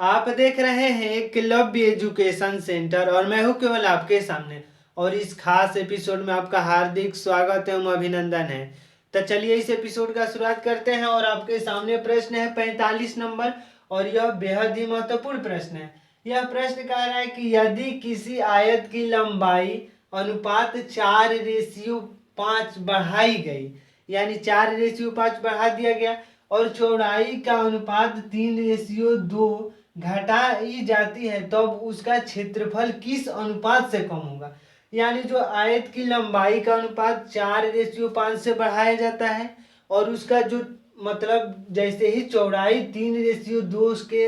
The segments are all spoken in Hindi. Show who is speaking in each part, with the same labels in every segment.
Speaker 1: आप देख रहे हैं एकलव्य एजुकेशन सेंटर और मैं हूं केवल आपके सामने। और इस खास एपिसोड में आपका हार्दिक स्वागत एवं अभिनंदन है। तो चलिए इस एपिसोड का शुरुआत करते हैं और आपके सामने प्रश्न है 45 नंबर। और यह बेहद ही महत्वपूर्ण प्रश्न है। यह प्रश्न कह रहा है कि यदि किसी आयत की लंबाई अनुपात 4:5 बढ़ाई गई, यानी 4:5 बढ़ा दिया गया, और चौड़ाई का अनुपात 3:2 घटाई जाती है, तब उसका क्षेत्रफल किस अनुपात से कम होगा। यानी जो आयत की लंबाई का अनुपात 4:5 से बढ़ाया जाता है और उसका जो मतलब जैसे ही चौड़ाई 3:2 के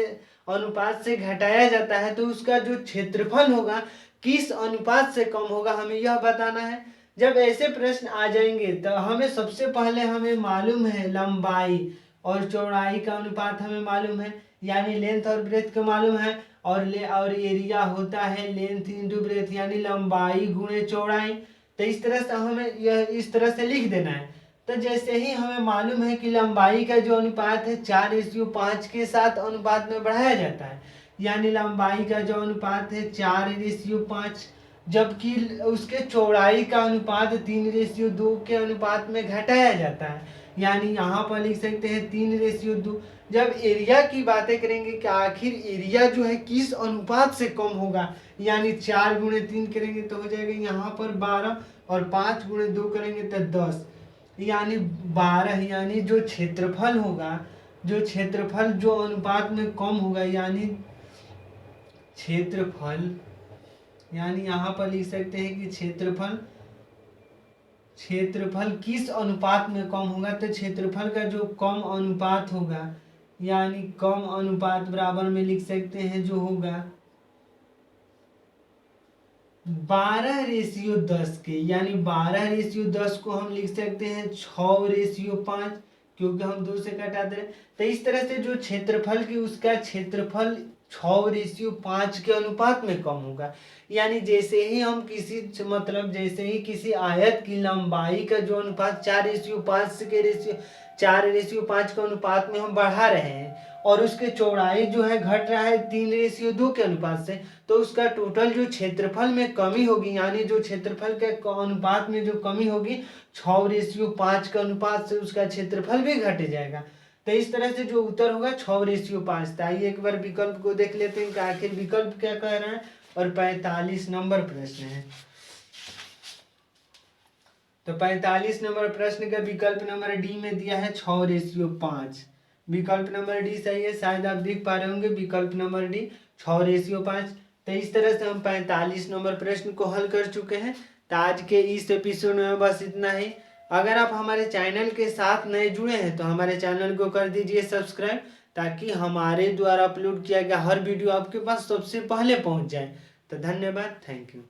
Speaker 1: अनुपात से घटाया जाता है, तो उसका जो क्षेत्रफल होगा किस अनुपात से कम होगा, हमें यह बताना है। जब ऐसे प्रश्न आ जाएंगे तो हमें सबसे पहले हमें मालूम है लंबाई और चौड़ाई का अनुपात हमें मालूम है, यानी लेंथ और ब्रेथ का मालूम है। और एरिया होता है लेंथ इंटू ब्रेथ, यानी लंबाई गुणे चौड़ाई। तो इस तरह से हमें यह इस तरह से लिख देना है। तो जैसे ही हमें मालूम है कि लंबाई का जो अनुपात है 4:5 के साथ अनुपात में बढ़ाया जाता है, यानी लंबाई का जो अनुपात है 4:5, जबकि उसके चौड़ाई का अनुपात 3:2 के अनुपात में घटाया जाता है, यानी यहाँ पर लिख सकते हैं 3:2। जब एरिया की बातें करेंगे कि आखिर एरिया जो है किस अनुपात से कम होगा, यानी 4 × 3 करेंगे तो हो जाएगा यहाँ पर 12, और 5 × 2 करेंगे तो 10, यानी 12। यानी जो क्षेत्रफल होगा, जो क्षेत्रफल जो अनुपात में कम होगा, यानी क्षेत्रफल, यानी यहाँ पर लिख सकते हैं कि क्षेत्रफल किस अनुपात में कम होगा। तो क्षेत्रफल का जो कम अनुपात होगा, यानी कम अनुपात बराबर में लिख सकते हैं जो होगा 12:10 के, यानी 12:10 को हम लिख सकते हैं 6:5, क्योंकि हम 2 से घटा दे रहे। तो इस तरह से जो क्षेत्रफल की उसका क्षेत्रफल 6:5 के अनुपात में कम होगा। यानी जैसे ही हम जैसे ही किसी आयत की लंबाई का जो अनुपात 4:5 के अनुपात में हम बढ़ा रहे हैं और उसके चौड़ाई जो है घट रहा है 3:2 के अनुपात से, तो उसका टोटल जो क्षेत्रफल में कमी होगी, यानी जो क्षेत्रफल के अनुपात में जो कमी होगी 6:5 के अनुपात से, उसका क्षेत्रफल भी घट जाएगा। तो इस तरह से जो उत्तर होगा 6:5। आइए एक बार विकल्प को देख लेते हैं कि आखिर विकल्प क्या कह रहा है। और 45 नंबर प्रश्न है। तो 45 नंबर प्रश्न का विकल्प नंबर डी में दिया है 6:5। विकल्प नंबर डी सही है। शायद आप देख पा रहे होंगे विकल्प नंबर डी 6:5। तो इस तरह से हम 45 नंबर प्रश्न को हल कर चुके हैं। तो आज के इस एपिसोड में बस इतना ही। अगर आप हमारे चैनल के साथ नए जुड़े हैं तो हमारे चैनल को कर दीजिए सब्सक्राइब, ताकि हमारे द्वारा अपलोड किया गया हर वीडियो आपके पास सबसे पहले पहुंच जाए। तो धन्यवाद, थैंक यू।